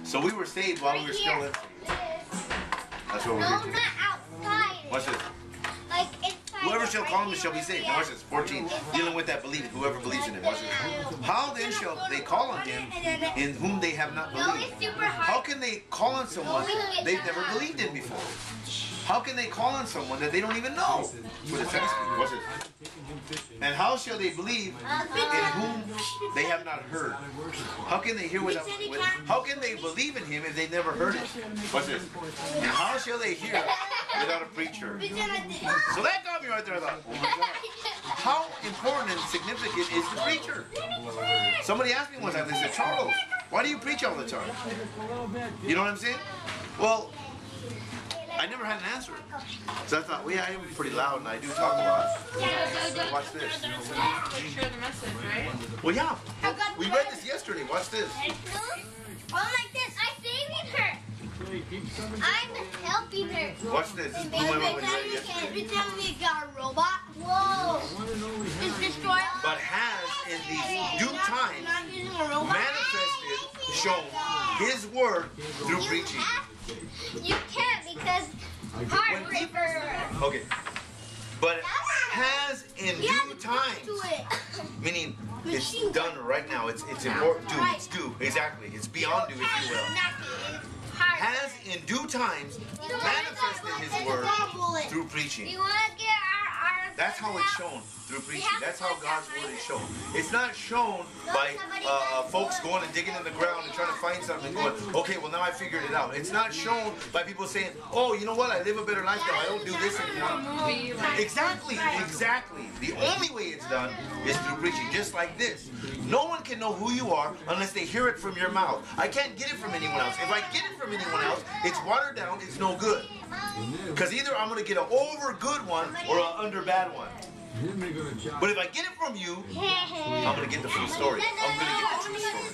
So we were saved while we were still in sin. That's what we're No, preaching. not outside. Watch this. Like inside. Whoever shall call him shall be saved. Now watch this. 14. Dealing with that belief. Whoever believes in him. Watch this. How then shall they call on him in whom they have not No, believed? it's super hard. How can they call on someone they've never believed in before? How can they call on someone that they don't even know? What it says. Watch this. And how shall they believe in whom they have not heard? How can they hear without? How can they believe in him if they've never heard it? Watch this. And how shall they hear without a preacher? So that got me right there. I thought, oh my God. How important and significant is the preacher? Somebody asked me one time, they said, Charles, why do you preach all the time? You know what I'm saying? Well, I never had an answer. So I thought, well, yeah, I am pretty loud and I do talk a lot. Watch this. Share the message, right? Well, yeah. We read this yesterday. Watch this. Oh, like this. I'm saving her. I'm helping her. Watch this. This blew my mind when you read it yesterday. Every time we got a robot, whoa, it's destroyed. But has in these due times manifested, shown his word through preaching. You can't because heartbreaker. Okay. But has in You have due to times, do it. meaning it's done right now. It's important. Due. It's due. Exactly. It's beyond due, if you will. Has in due times manifested his word through preaching. You want to get our That's how it's shown, through preaching. That's how God's word is shown. It's not shown by folks going and digging in the ground and trying to find something and going, okay, well now I figured it out. It's not shown by people saying, oh, you know what, I live a better life now, I don't do this anymore. Exactly, exactly. The only way it's done is through preaching, just like this. No one can know who you are unless they hear it from your mouth. I can't get it from anyone else. If I get it from anyone else, it's watered down, it's no good. Because either I'm going to get an over good one or an under bad one. But if I get it from you, I'm going to get the full story. I'm going to get the true story.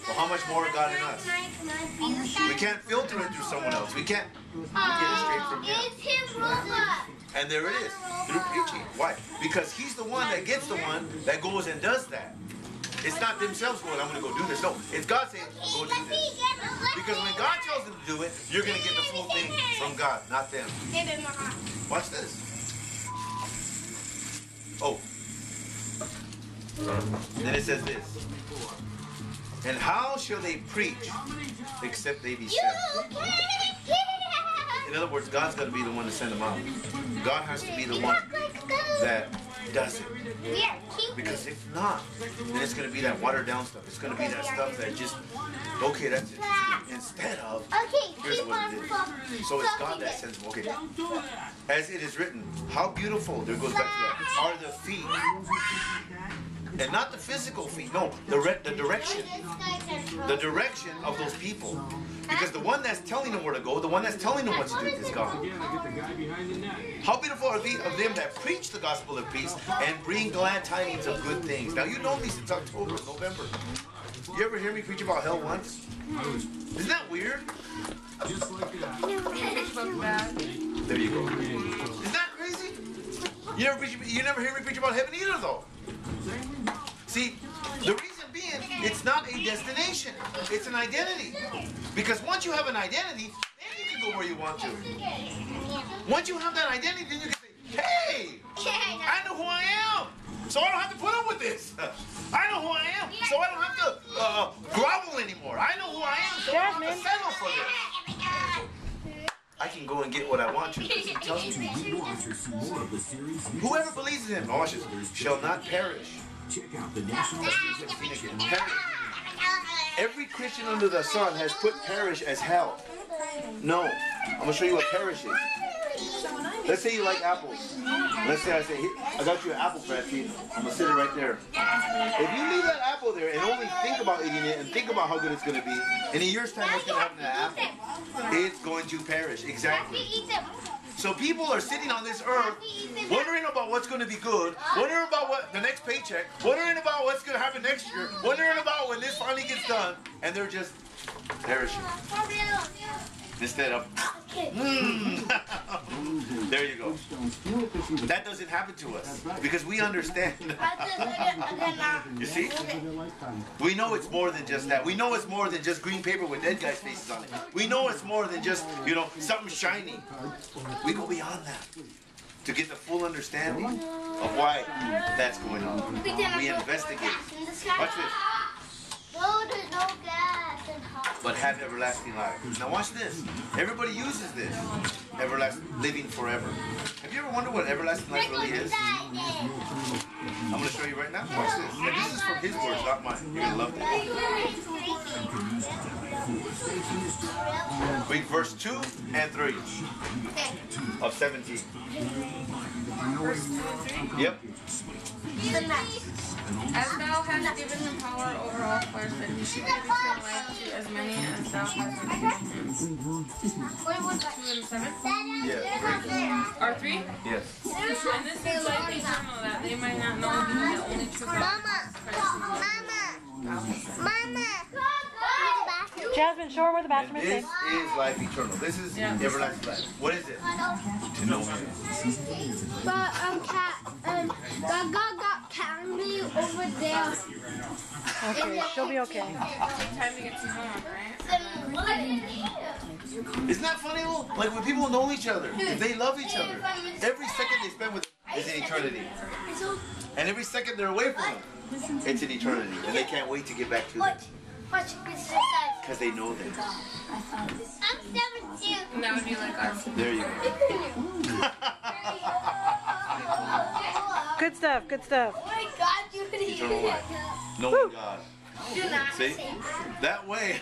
Well, how much more God in us? We can't filter it through someone else. We can't get it straight from Him. It's his robot. And there it is, through preaching. Why? Because He's the one that gets the one that goes and does that. It's not themselves going, I'm going to go do this. No, it's God saying, go do this. Because when God tells them to do it, you're going to get the full thing from God, not them. Watch this. Oh. Then it says this. And how shall they preach except they be sent? In other words, God's got to be the one to send them out. God has to be the one that does it. Because if not, then it's going to be that watered down stuff. It's going to be that stuff that just, okay, that's it. Instead of, here's what it is. So it's God that sends them. Okay. As it is written, how beautiful, there goes back to that, are the feet. And not the physical feet, no, the direction. The direction of those people. Because the one that's telling them where to go, the one that's telling them what to do is God. How beautiful are these of them that preach the gospel of peace and bring glad tidings of good things. Now you know me since October, November. You ever hear me preach about hell once? Isn't that weird? There you go. Isn't that crazy? You never hear me preach about heaven either though. See, the reason being, it's not a destination. It's an identity. Because once you have an identity, then you can go where you want to. Once you have that identity, then you can say, hey, I know who I am. So I don't have to put up with this. I know who I am. So I don't have to grovel anymore. I know who I am. So I don't have to settle for this. I can go and get what I want to because He tells me. Whoever believes in Him, watch this, shall not perish. Check out the national. Every Christian under the sun has put perish as hell. No. I'm going to show you what perish is. Let's say you like apples. Let's say I say, I got you an apple, Patsy. I'm going to sit it right there. If you leave that apple there and only think about eating it and think about how good it's going to be, in a year's time, what's going to happen to that apple? It's going to perish. Exactly. So people are sitting on this earth wondering about what's going to be good, wondering about what the next paycheck, wondering about what's going to happen next year, wondering about when this finally gets done, and they're just perishing. Instead of There you go. That doesn't happen to us because we understand. You see? We know it's more than just that. We know it's more than just green paper with dead guys' faces on it. We know it's more than just, you know, something shiny. We go beyond that to get the full understanding of why that's going on. We investigate. Watch this. No, there's no gas and hot. But have everlasting life. Now watch this. Everybody uses this. Everlasting, living forever. Have you ever wondered what everlasting life really is? I'm going to show you right now. Watch this. And this is from his words, not mine. You're going to love this. Read verse 2 and 3 of 17. Verse 2 and 3. Yep. As thou hast given him power over all flesh, that he should give eternal life to as many as thou hast ordained him. 2 and 7? Yes. Or 3? Yes. And this is life eternal, that they might not know him, the only true God, Christ Jasmine, show her where the bathroom is. This is life eternal. This is everlasting life. What is it? To know him. But God got Candy over there. Okay, she'll be okay. Time to get some homework, right? Isn't that funny? Like when people know each other, if they love each other, every second they spend with them is an eternity. And every second they're away from them, it's an eternity. And they can't wait to get back to them. Watch this side. Because they know them. I'm 17. And that would be like us. There you go. Good stuff, good stuff. Oh my God, you Eternal life. Knowing God. do not See? That way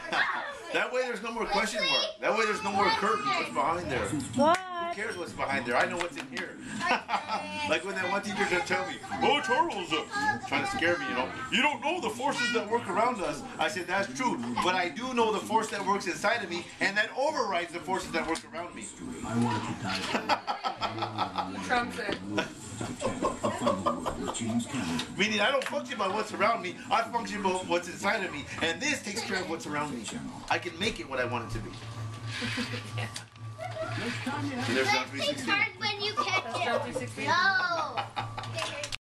there's no more question mark. That way there's no more curtain. What's behind there? What? Who cares what's behind there? I know what's in here. Like when that one teacher tried to tell me, oh, Charles, trying to scare me, you know. You don't know the forces that work around us. I said, that's true. But I do know the force that works inside of me, and that overrides the forces that work around me. Trump said. Meaning I don't function by what's around me. I function by what's inside of me. And this takes care of what's around me. I can make it what I want it to be. And there's John 3:16. It's hard when you catch That's it. John 3:16. No.